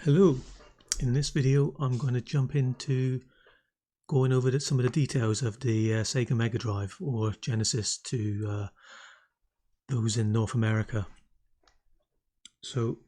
Hello, in this video I'm going to jump into going over some of the details of the Sega Mega Drive or Genesis to those in North America. So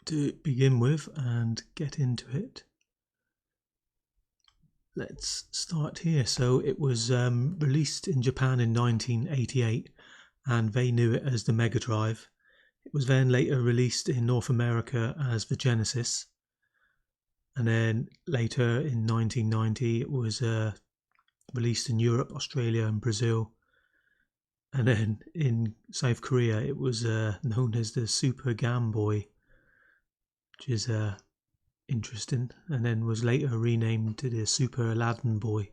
to begin with and get into it, let's start here. So it was released in Japan in 1988 and they knew it as the Mega Drive. It was then later released in North America as the Genesis, and then later in 1990 it was released in Europe, Australia and Brazil, and then in South Korea it was known as the Super Game Boy, which is interesting, and then was later renamed to the Super Aladdin Boy.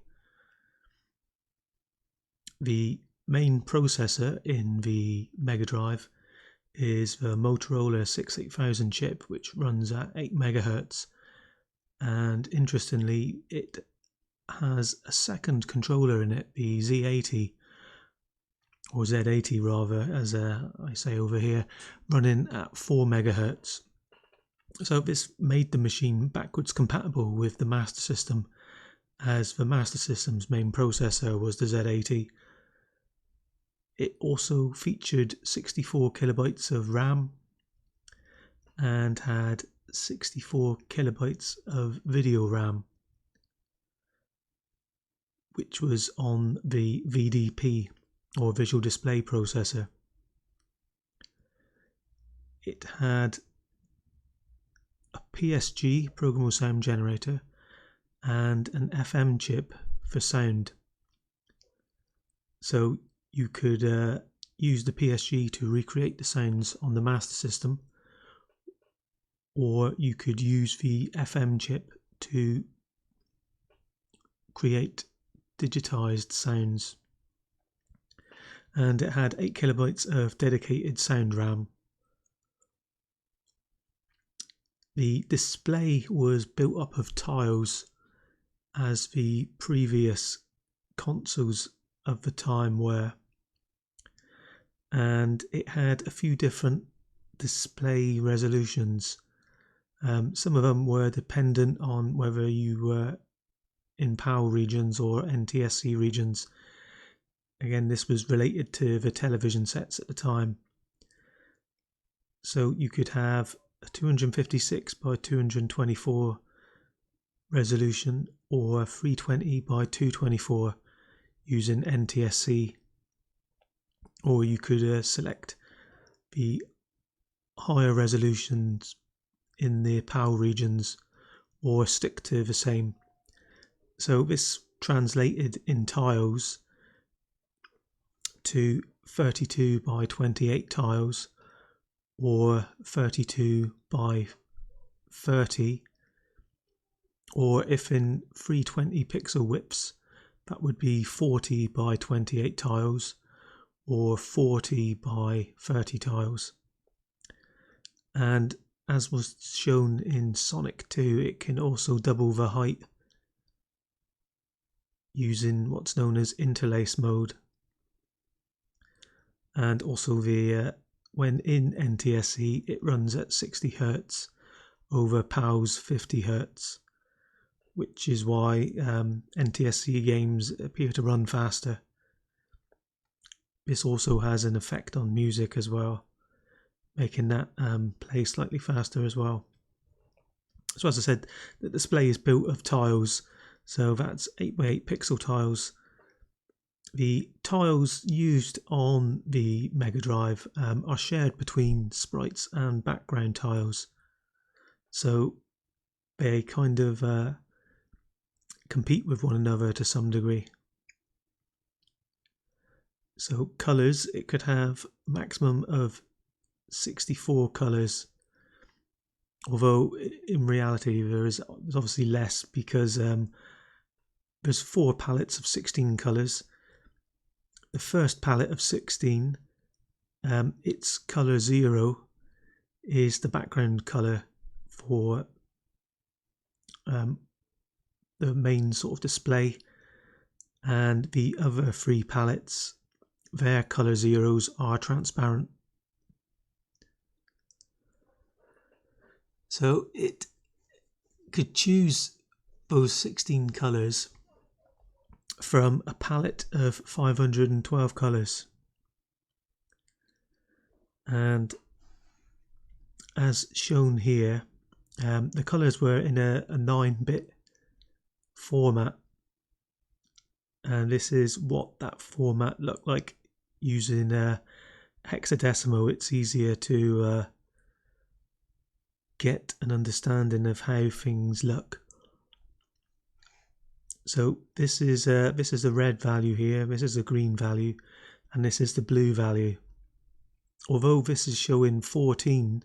The main processor in the Mega Drive is the Motorola 68000 chip, which runs at 8 MHz, and interestingly it has a second controller in it, the Z80 or Z80 rather, as I say over here, running at 4 MHz. So this made the machine backwards compatible with the Master System, as the Master System's main processor was the Z80. It also featured 64 kilobytes of RAM and had 64 kilobytes of video RAM, which was on the VDP or Visual Display Processor. It had a PSG, Programmable Sound Generator, and an FM chip for sound. So you could use the PSG to recreate the sounds on the Master System, or you could use the FM chip to create digitized sounds. And it had 8 kilobytes of dedicated sound RAM. The display was built up of tiles, as the previous consoles of the time were, and it had a few different display resolutions. Some of them were dependent on whether you were in PAL regions or NTSC regions. Again, this was related to the television sets at the time. So you could have a 256 by 224 resolution or 320 by 224 using NTSC, or you could select the higher resolutions in the PAL regions or stick to the same. So this translated in tiles to 32 by 28 tiles or 32 by 30, or if in 320 pixel widths, that would be 40 by 28 tiles or 40 by 30 tiles. And as was shown in Sonic 2, it can also double the height using what's known as interlace mode. And also the when in NTSC it runs at 60 Hz over PAL's 50 Hz, which is why NTSC games appear to run faster. This also has an effect on music as well, making that play slightly faster as well. So as I said, the display is built of tiles, so that's 8 by 8 pixel tiles. The tiles used on the Mega Drive are shared between sprites and background tiles, so they kind of compete with one another to some degree. So colours, it could have a maximum of 64 colours, although in reality there's obviously less, because there's 4 palettes of 16 colours. The first palette of 16, its colour 0 is the background colour for the main sort of display, and the other 3 palettes, their colour zeros are transparent. So it could choose those 16 colours from a palette of 512 colours. And as shown here, the colours were in a 9-bit format, and this is what that format looked like using hexadecimal. It's easier to get an understanding of how things look. So this is a red value here, this is a green value, and this is the blue value. Although this is showing 14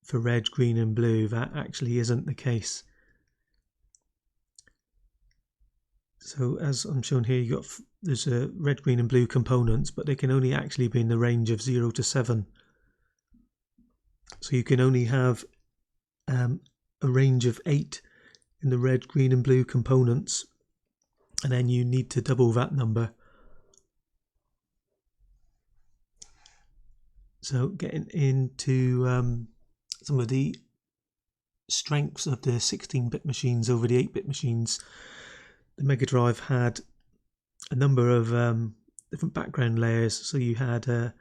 for red, green and blue, that actually isn't the case. So as I'm shown here, there's a red, green and blue components, but they can only actually be in the range of 0 to 7. So you can only have a range of 8 in the red, green and blue components, and then you need to double that number. So getting into some of the strengths of the 16-bit machines over the 8-bit machines, the Mega Drive had a number of different background layers. So you had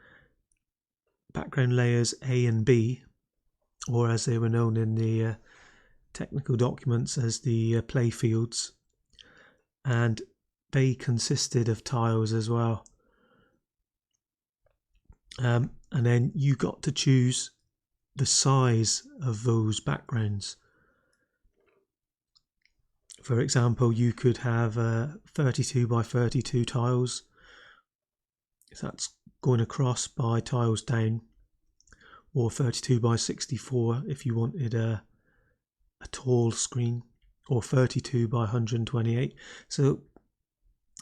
background layers A and B, or as they were known in the technical documents as the play fields, and they consisted of tiles as well. And then you got to choose the size of those backgrounds. For example, you could have 32 by 32 tiles, if that's going across by tiles down, or 32 by 64 if you wanted a tall screen, or 32 by 128. So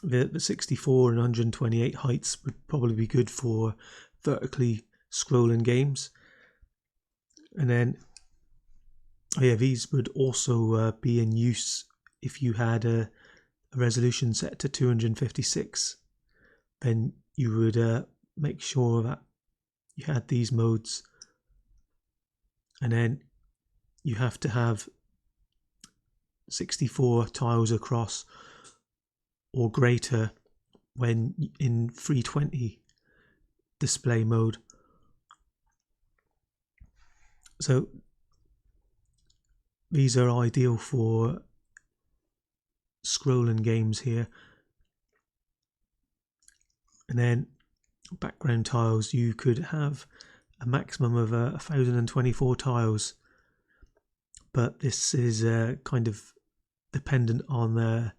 the 64 and 128 heights would probably be good for vertically scrolling games. And then these would also be in use if you had a resolution set to 256. Then you would make sure that you had these modes, and then you have to have 64 tiles across or greater when in 320 display mode. So these are ideal for scrolling games here. And then background tiles, you could have a maximum of 1024 tiles, but this is kind of dependent on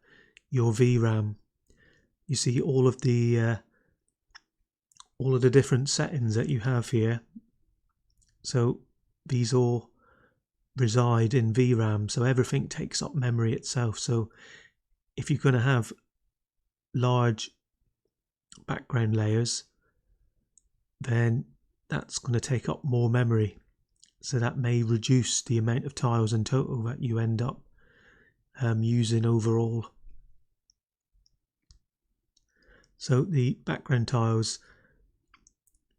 your VRAM. You see all of the different settings that you have here. So these all reside in VRAM, so everything takes up memory itself. So if you're going to have large background layers, then that's going to take up more memory. So that may reduce the amount of tiles in total that you end up using overall. So the background tiles,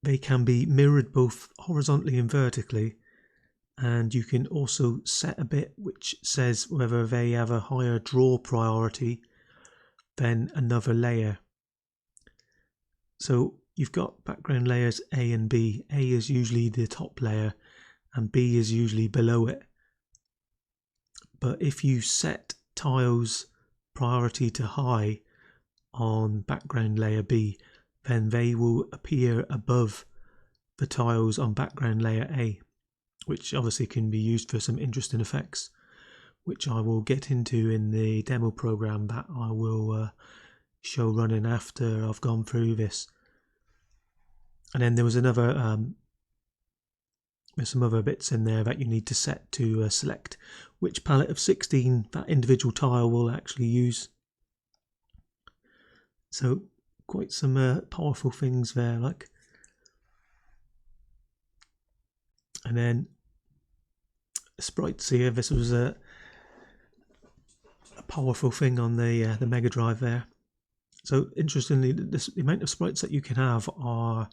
they can be mirrored both horizontally and vertically, and you can also set a bit which says whether they have a higher draw priority than another layer. So you've got background layers A and B. A is usually the top layer and B is usually below it. But if you set tiles priority to high on background layer B, then they will appear above the tiles on background layer A, which obviously can be used for some interesting effects, which I will get into in the demo program that I will show running after I've gone through this. And then there was another there's some other bits in there that you need to set to select which palette of 16 that individual tile will actually use. So quite some powerful things there, like. And then sprites here. This was a powerful thing on the Mega Drive there. So interestingly, the amount of sprites that you can have are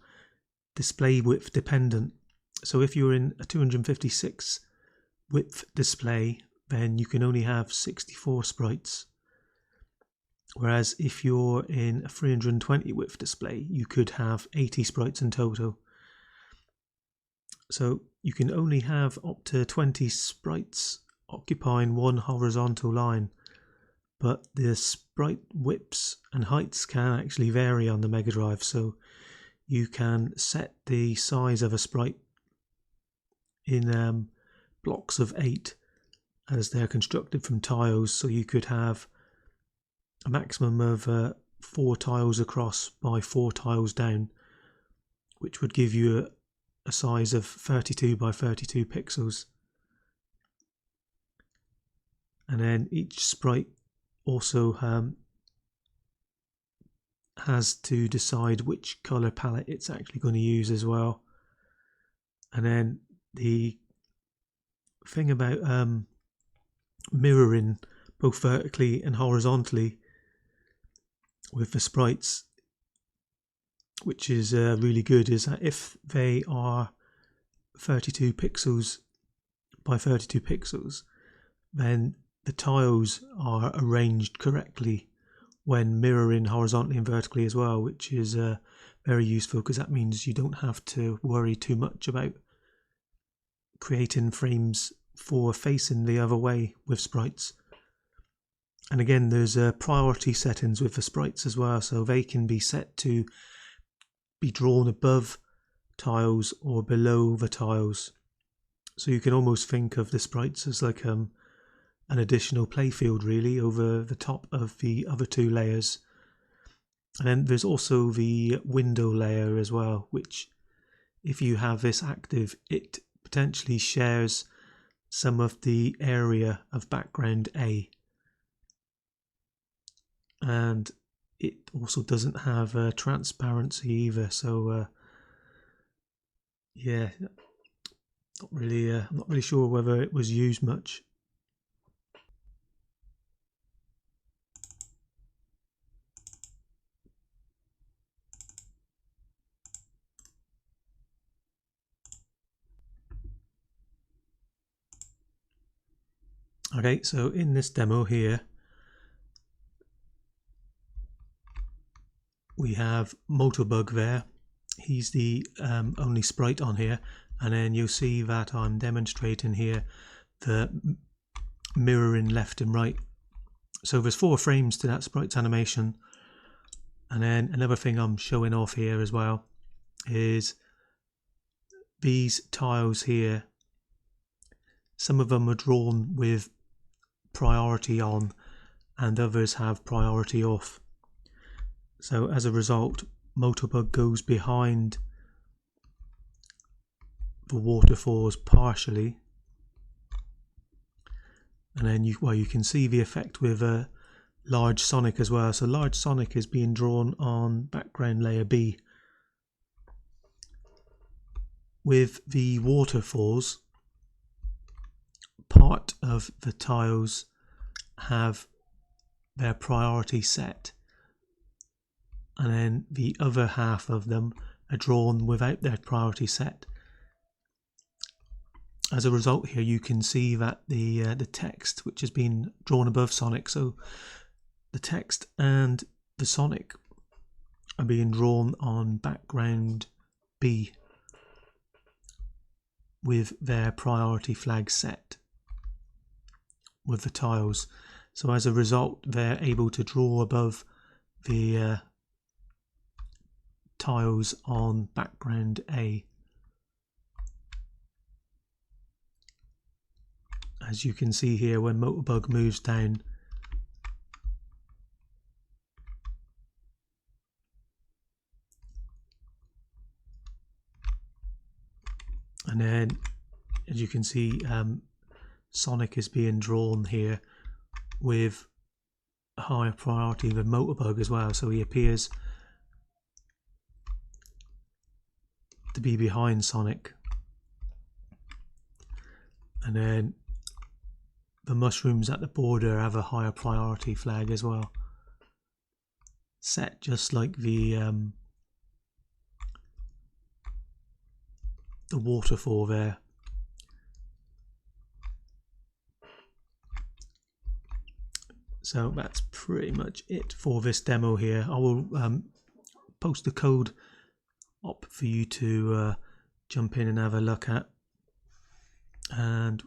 display width dependent. So if you're in a 256 width display, then you can only have 64 sprites. Whereas if you're in a 320 width display, you could have 80 sprites in total. So you can only have up to 20 sprites occupying one horizontal line, but the sprite widths and heights can actually vary on the Mega Drive. So you can set the size of a sprite in blocks of 8 as they're constructed from tiles. So you could have a maximum of 4 tiles across by 4 tiles down, which would give you a size of 32 by 32 pixels. And then each sprite also has to decide which color palette it's actually going to use as well. And then the thing about mirroring both vertically and horizontally with the sprites, which is really good, is that if they are 32 pixels by 32 pixels, then the tiles are arranged correctly when mirroring horizontally and vertically as well, which is very useful, because that means you don't have to worry too much about creating frames for facing the other way with sprites. And again, there's priority settings with the sprites as well, so they can be set to be drawn above tiles or below the tiles. So you can almost think of the sprites as like an additional playfield really over the top of the other 2 layers. And then there's also the window layer as well, which if you have this active, it potentially shares some of the area of background A. And it also doesn't have transparency either, so yeah, not really. I'm not really sure whether it was used much. Okay, so in this demo here, we have Motorbug there. He's the only sprite on here, and then you'll see that I'm demonstrating here the mirroring left and right. So there's 4 frames to that sprite's animation. And then another thing I'm showing off here as well is these tiles here. Some of them are drawn with priority on and others have priority off. So as a result, Motorbug goes behind the waterfalls partially, and then you can see the effect with Large Sonic as well. So Large Sonic is being drawn on background layer B. With the waterfalls, part of the tiles have their priority set, and then the other half of them are drawn without their priority set. As a result here, you can see that the text which has been drawn above Sonic, so the text and the Sonic are being drawn on background B with their priority flag set with the tiles. So as a result, they're able to draw above the tiles on background A. As you can see here, when Motorbug moves down, and then as you can see, Sonic is being drawn here with a higher priority than Motorbug as well, so he appears to be behind Sonic. And then the mushrooms at the border have a higher priority flag as well, set just like the waterfall there. So that's pretty much it for this demo here. I will post the code up for you to jump in and have a look at. And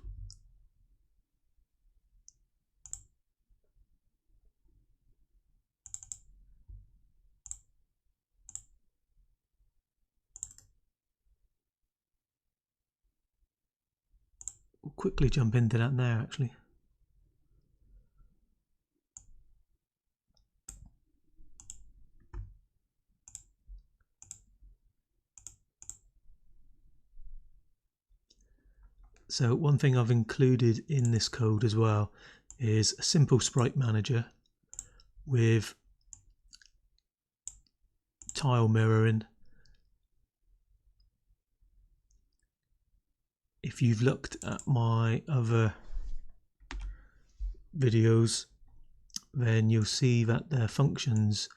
we'll quickly jump into that now actually. So one thing I've included in this code as well is a simple sprite manager with tile mirroring. If you've looked at my other videos, then you'll see that the functions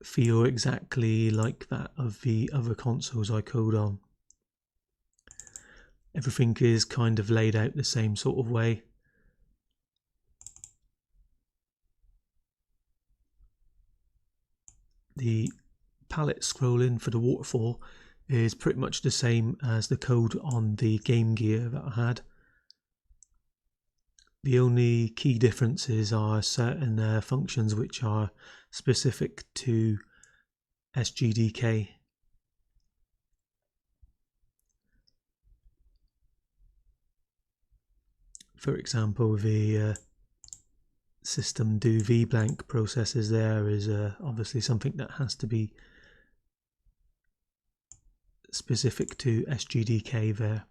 feel exactly like that of the other consoles I code on. Everything is kind of laid out the same sort of way. The palette scrolling for the waterfall is pretty much the same as the code on the Game Gear that I had. The only key differences are certain functions which are specific to SGDK. For example, the system do vblank processes there is obviously something that has to be specific to SGDK there.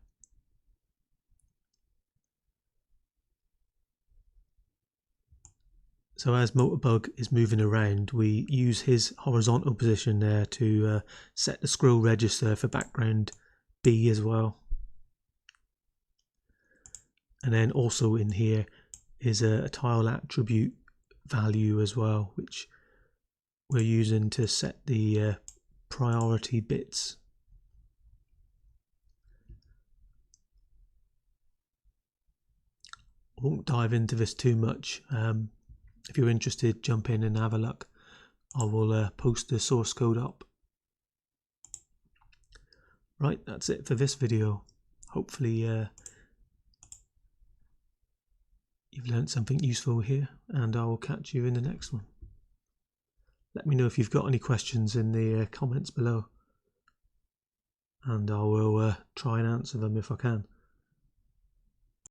So as Motorbug is moving around, we use his horizontal position there to set the scroll register for background B as well. And then also in here is a tile attribute value as well, which we're using to set the priority bits. I won't dive into this too much. If you're interested, jump in and have a look. I will post the source code up. Right, that's it for this video. Hopefully you've learned something useful here, and I will catch you in the next one. Let me know if you've got any questions in the comments below, and I will try and answer them if I can.